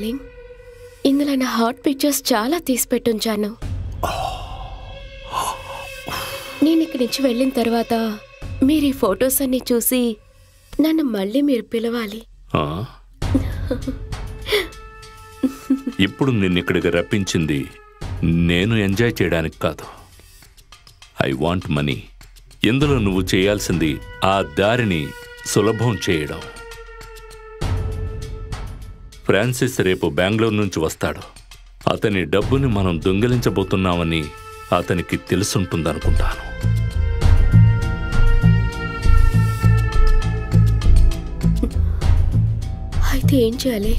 Darling, ఇందులో నా hot pictures చాలా తీసి పెట్టుంచాను. నేను ఇక్కడి నుంచి వెళ్ళిన తర్వాత మీరు ఈ ఫొటోస్ అన్ని చూసి నన్ను మళ్ళీ మీరు పిలవాలి. ఇప్పుడు నిన్ను ఇక్కడికి రప్పించింది నేను ఎంజాయ్ చేయడానికి కాదు. I want money. ఇందులో నువ్వు చేయాల్సింది ఆ దారిని సులభం చేయడం. ఫ్రాన్సిస్ రేపు బెంగళూరు నుంచి వస్తాడు. అతని డబ్బుని మనం దొంగిలించబోతున్నామని అతనికి తెలుసుంటుందనుకుంటాను. అయితే ఏం చేయాలి?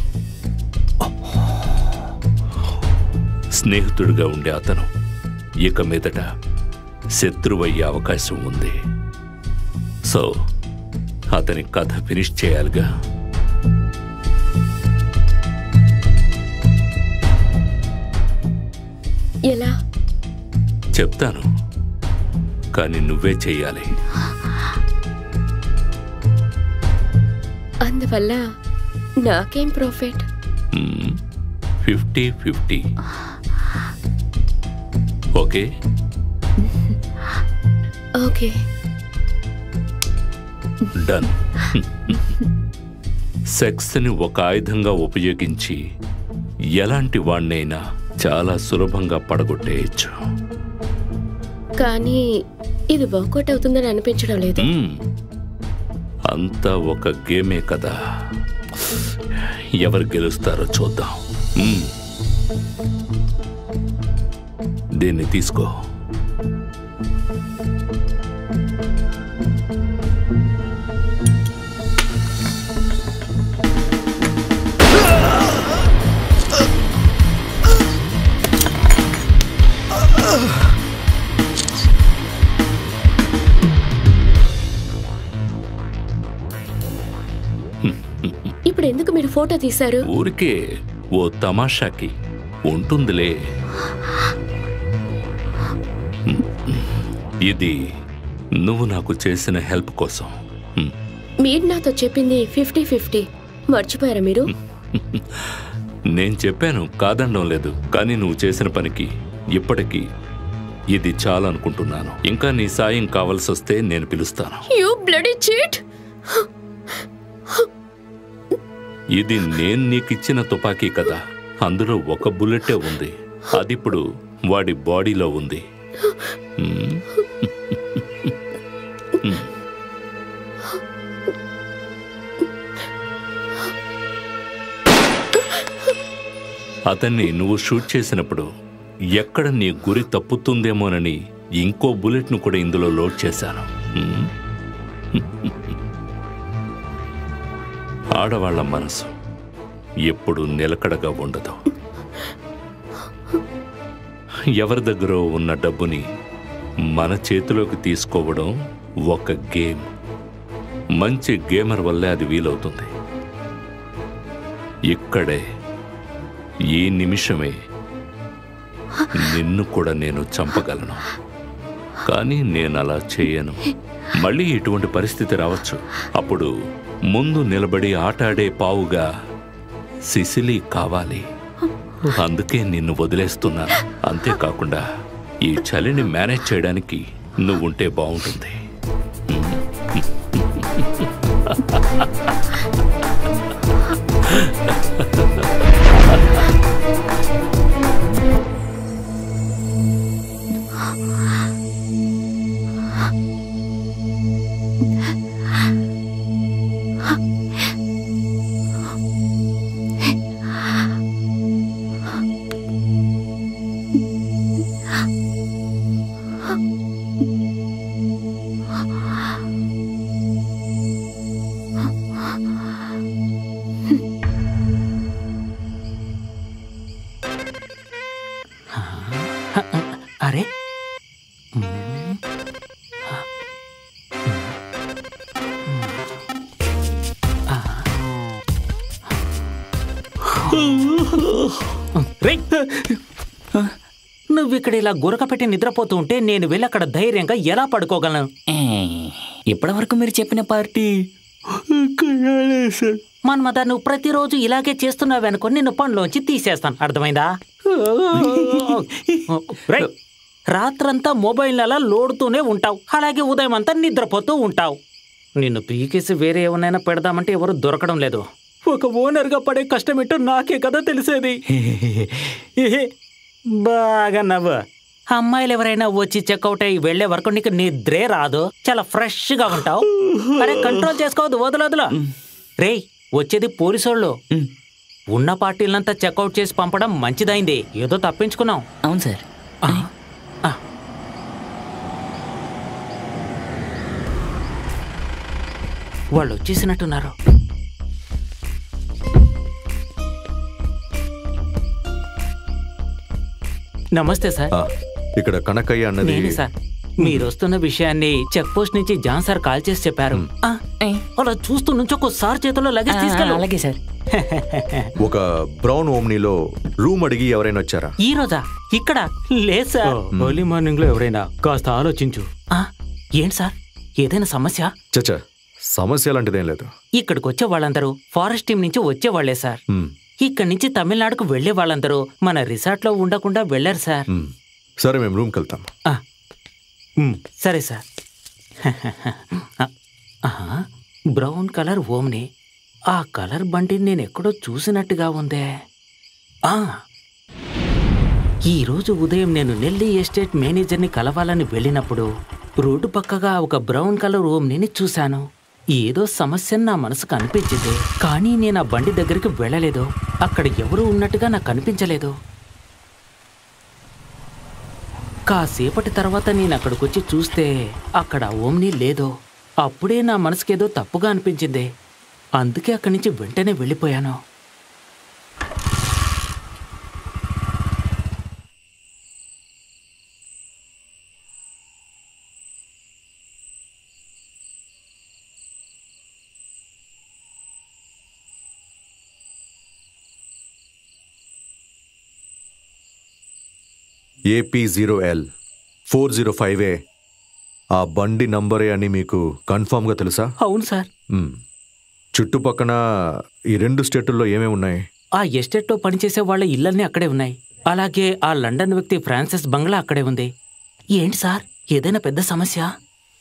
స్నేహితుడిగా ఉండే అతను ఇక మీదట శత్రువయ్యే అవకాశం ఉంది. సో అతని కథ ఫినిష్ చేయాలిగా. ఎలా చెప్తాను, కానీ నువ్వే చెయ్యాలి. అందువల్ల నాకేం ప్రాఫిట్? 50-50. ఓకే? Okay, done. సెక్స్ని ఒక ఆయుధంగా ఉపయోగించి ఎలాంటి వాణ్ణైనా చాలా సులభంగా పడగొట్టేయచ్చు. కానీ ఇది వర్కౌట్ అవుతుందని అనిపించడం లేదు. అంతా ఒక గేమే కదా. ఎవరు గెలుస్తారో చూద్దాం. దీన్ని తీసుకో. ఇప్పుడు ఎందుకు మీరు ఫోటో తీశారు? ఊరికే ఓ తమాషాకి. ఉంటుందిలే. ఇది నువ్వు నాకు చేసిన హెల్ప్ కోసం. మీరు నాతో చెప్పింది 50-50 మర్చిపోయారా మీరు? నేను చెప్పాను, కాదనడం లేదు. కానీ నువ్వు చేసిన పనికి ఇప్పటికీ ఇది చాలనుకుంటున్నాను. ఇంకా నీ సాయం కావాల్సి వస్తే నేను పిలుస్తాను. You bloody cheat! ఇది నేను నీకిచ్చిన తుపాకీ కదా. అందులో ఒక బుల్లెటే ఉంది. అదిప్పుడు వాడి బాడీలో ఉంది. అతన్ని నువ్వు షూట్ చేసినప్పుడు ఎక్కడ నీ గురి తప్పుతుందేమోనని ఇంకో బుల్లెట్ను కూడా ఇందులో లోడ్ చేశాను. ఆడవాళ్ల మనసు ఎప్పుడు నిలకడగా ఉండదు. ఎవరి దగ్గర ఉన్న డబ్బుని మన చేతిలోకి తీసుకోవడం ఒక గేమ్. మంచి గేమర్ వల్లే అది వీలవుతుంది. ఇక్కడే ఈ నిమిషమే నిన్ను కూడా నేను చంపగలను. కానీ నేను అలా చేయను. మళ్ళీ ఇటువంటి పరిస్థితి రావచ్చు. అప్పుడు ముందు నిలబడి ఆటాడే పావుగా సిసిలీ కావాలి. అందుకే నిన్ను వదిలేస్తున్నాను. అంతేకాకుండా ఈ చలిని మేనేజ్ చేయడానికి నువ్వుంటే బాగుంటుంది. అరే నువ్విక్కడ ఇలా గురక పెట్టి నిద్రపోతూ ఉంటే నేను వెళ్ళి అక్కడ ధైర్యంగా ఎలా పడుకోగలను? ఇప్పటి వరకు మీరు చెప్పిన పార్టీ మన్మథ, నువ్వు ప్రతిరోజు ఇలాగే చేస్తున్నావనుకో నిన్ను పనిలోంచి తీసేస్తాను, అర్థమైందా? రేయ్, రాత్రంతా మొబైల్ అలా లోడుతూనే ఉంటావు, అలాగే ఉదయం అంతా నిద్రపోతూ ఉంటావు. నిన్ను పీకేసి వేరే ఏమన్నా పెడదామంటే ఎవరు దొరకడం లేదు. ఒక ఓనర్గా పడే కష్టమేంటో నాకే కదా తెలిసేది. బాగా నవ్వు. అమ్మాయిలు ఎవరైనా వచ్చి చెక్అవుట్ అయ్యి వెళ్లే వరకు నీకు నిద్రే రాదు, చాలా ఫ్రెష్గా ఉంటావు. అరే కంట్రోల్ చేసుకోవద్దు, వదలొదలు. రేయ్, వచ్చేది పోలీసోళ్ళు. ఉన్న పార్టీలంతా చెక్అవుట్ చేసి పంపడం మంచిదైంది, ఏదో తప్పించుకున్నాం. అవును సార్. వాళ్ళు వచ్చేసినట్టున్నారు. నమస్తే సార్. ఇక్కడ కనకయ్య అన్నది నేనే సార్. మీరు వస్తున్న విషయాన్ని చెక్ పోస్ట్ నుంచి జాన్ సార్ కాల్ చేసి చెప్పారు. అలా చూస్తూ నుంచి ఒక్కోసారి చేతుల్లో లగేజ్ తీసుకెళ్ళి. అలాగే సార్. ఒక బ్రౌన్ ఓమ్నీలో రూమ్ అడిగి ఎవరైనా వచ్చారా? ఈ రోజా? ఇక్కడ లేదు సార్. ఎర్లీ మార్నింగ్ లో ఎవరైనా కాస్త ఆలోచించు. ఏంటి సార్, ఏదైనా సమస్య? చచ్చా, సమస్య లాంటిదేం లేదు. ఇక్కడికి వచ్చే వాళ్ళందరూ ఫారెస్ట్ టీం నుంచి వచ్చేవాళ్లే సార్. ఇక్కడి నుంచి తమిళనాడుకు వెళ్లే వాళ్ళందరూ మన రిసార్ట్ లో ఉండకుండా వెళ్లారు సార్. సరే, మేము రూమ్కి వెళ్తాం. సరే సార్. బ్రౌన్ కలర్ ఓమ్ని, ఆ కలర్ బండిని నేను ఎక్కడో చూసినట్టుగా ఉందే. ఈరోజు ఉదయం నేను నెల్లీ ఎస్టేట్ మేనేజర్ని కలవాలని వెళ్ళినప్పుడు రోడ్డు పక్కగా ఒక బ్రౌన్ కలర్ ఓమ్నిని చూశాను. ఏదో సమస్య నా మనసుకు అనిపించింది, కానీ నేను ఆ బండి దగ్గరికి వెళ్ళలేదు. అక్కడ ఎవరు ఉన్నట్టుగా నాకు కనిపించలేదు. కాసేపటి తర్వాత నేను అక్కడికొచ్చి చూస్తే అక్కడ ఓమ్ని లేదు. అప్పుడే నా మనసుకేదో తప్పుగా అనిపించింది, అందుకే అక్కడి నుంచి వెంటనే వెళ్ళిపోయాను. AP0L 405A ఆ బండి నంబరే అని మీకు కన్ఫామ్గా తెలుసా? అవును సార్. చుట్టుపక్కన ఈ 2 స్టేటుల్లో ఏమేమి ఉన్నాయి? ఆ ఎస్టేట్లో పనిచేసే వాళ్ళ ఇళ్ళన్నీ అక్కడే ఉన్నాయి. అలాగే ఆ లండన్ వ్యక్తి ఫ్రాన్సిస్ బంగ్లా అక్కడే ఉంది. ఏంటి సార్, ఏదైనా పెద్ద సమస్య?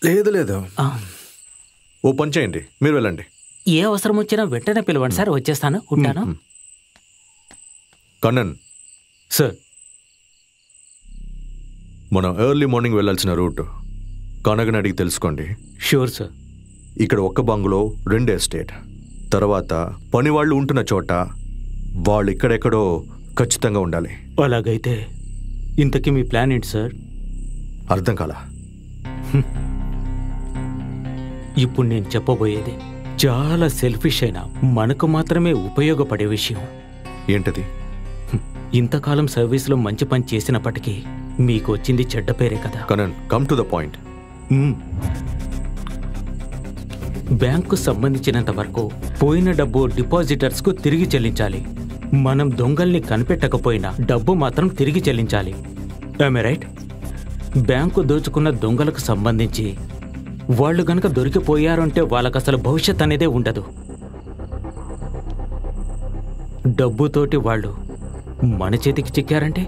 లేదు లేదు. ఓ పని చేయండి, మీరు వెళ్ళండి. ఏ అవసరం వచ్చినా వెంటనే పిలవండి సార్, వచ్చేస్తాను. ఉంటాను. కన్నన్ సార్, మనం ఎర్లీ మార్నింగ్ వెళ్ళాల్సిన రూట్ కనగని అడిగి తెలుసుకోండి. Sure sir. ఇక్కడ ఒక్క బంగ్లో 2 ఎస్టేట్, తర్వాత పని వాళ్ళు ఉంటున్న చోట వాళ్ళు ఇక్కడెక్కడో ఖచ్చితంగా ఉండాలి. అలాగైతే ఇంతకీ మీ ప్లాన్ ఏంటి సార్? అర్థం కాలా? ఇప్పుడు నేను చెప్పబోయేది చాలా సెల్ఫిష్ అయినా మనకు మాత్రమే ఉపయోగపడే విషయం. ఏంటది? ఇంతకాలం సర్వీస్లో మంచి పని చేసినప్పటికీ మీకు వచ్చింది చెడ్డ పేరే కదా. Kannan, come to the point. Bank సంబంధించినంత వరకు పోయిన డబ్బు డిపాజిటర్స్కు తిరిగి చెల్లించాలి. మనం దొంగల్ని కనిపెట్టకపోయినా డబ్బు మాత్రం తిరిగి చెల్లించాలి. ఆమె రైట్? బ్యాంకు దోచుకున్న దొంగలకు సంబంధించి వాళ్ళు గనక దొరికిపోయారంటే వాళ్ళకు అసలు భవిష్యత్ అనేదే ఉండదు. డబ్బుతోటి వాళ్ళు మన చేతికి చిక్కారంటే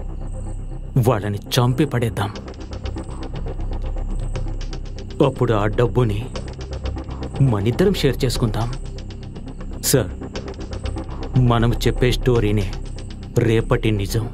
వాళ్ళని చంపి పడేద్దాం. అప్పుడు ఆ డబ్బుని మనిద్దరం షేర్ చేసుకుందాం. సార్, మనం చెప్పే స్టోరీనే రేపటి నిజం.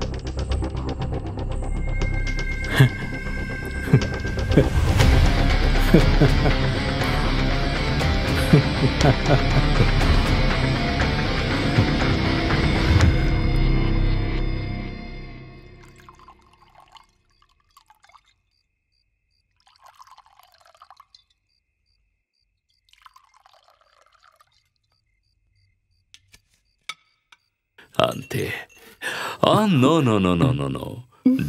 అంతే. No no no no no no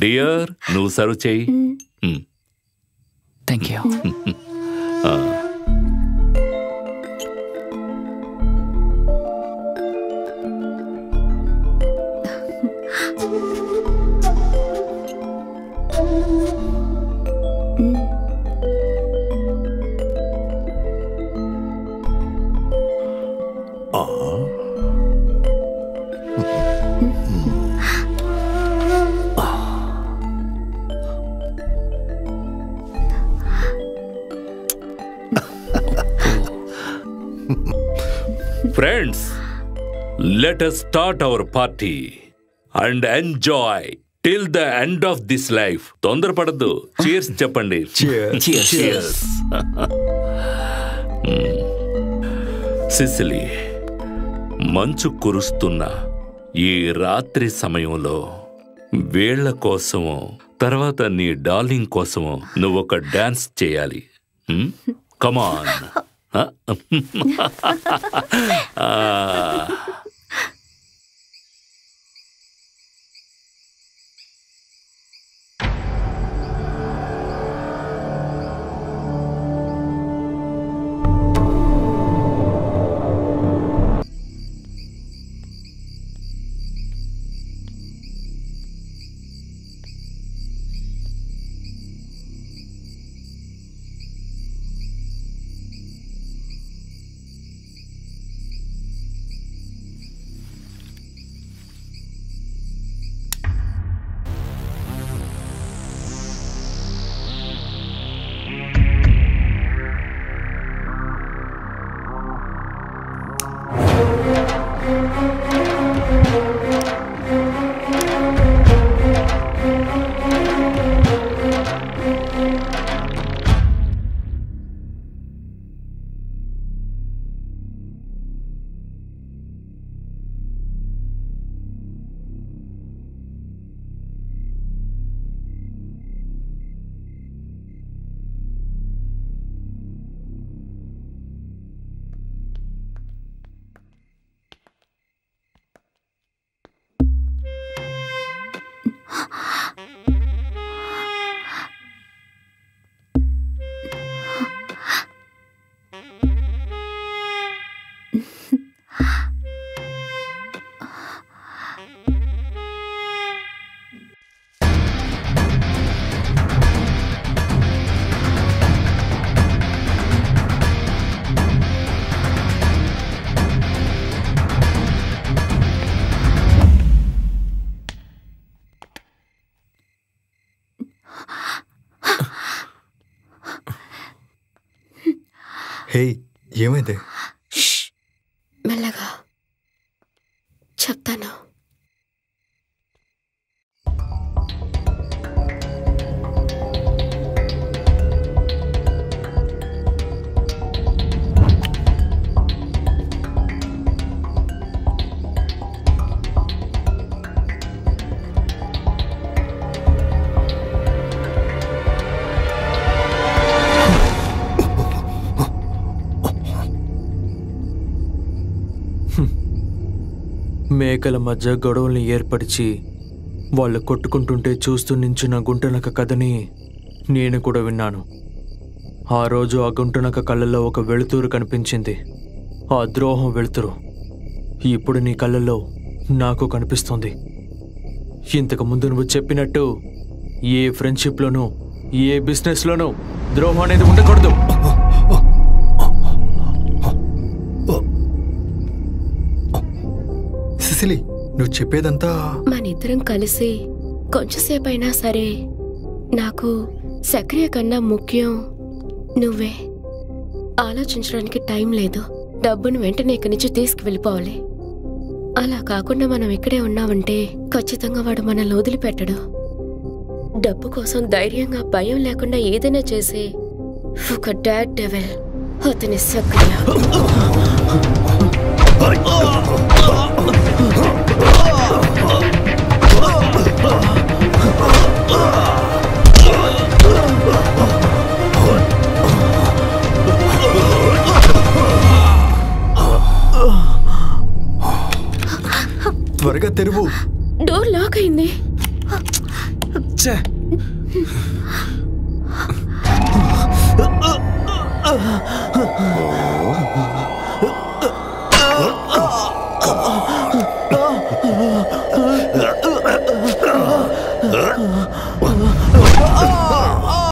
dear, నువ్వు సర్వ్ చేయి. Thank you. Friends, let us start our party and enjoy till the end of this life. తొందరపడద్దు. చీర్స్ చెప్పండి. Cheers. సిసిలీ, మంచు కురుస్తున్న ఈ రాత్రి సమయంలో వీళ్ల కోసమో తర్వాత నీ డార్లింగ్ కోసమో నువ్వొక డాన్స్ చేయాలి. కమాన్. హే, ఏమైంది? మెల్లగా చెప్తాను. మేకల మధ్య గొడవల్ని ఏర్పరిచి వాళ్ళు కొట్టుకుంటుంటే చూస్తూ నించున్న గుంటనక కథని నేను కూడా విన్నాను. ఆ రోజు ఆ గుంటనక కళ్ళల్లో ఒక వెలుతురు కనిపించింది, ఆ ద్రోహం వెలుతురు. ఇప్పుడు నీ కళ్ళల్లో నాకు కనిపిస్తుంది. ఇంతకు ముందు నువ్వు చెప్పినట్టు ఏ ఫ్రెండ్షిప్లోనూ ఏ బిజినెస్లోనూ ద్రోహం అనేది ఉండకూడదు. సిసిలీ, నువ్వు చెప్పేదంతా మనిద్దరం కలిసి కొంచెంసేపు అయినా సరే నాకు సక్రియ కన్నా ముఖ్యం నువ్వే. ఆలోచించడానికి టైం లేదు. డబ్బును వెంటనే ఇక్కడి నుంచి తీసుకువెళ్ళిపోవాలి. అలా కాకుండా మనం ఇక్కడే ఉన్నామంటే ఖచ్చితంగా వాడు మనల్ని వదిలిపెట్టడు. డబ్బు కోసం ధైర్యంగా భయం లేకుండా ఏదైనా చేసి ఒక డాడ్ డెవిల్ అతని సక్రియ. త్వరగా తెరువు. డోర్ లాక్ అయింది.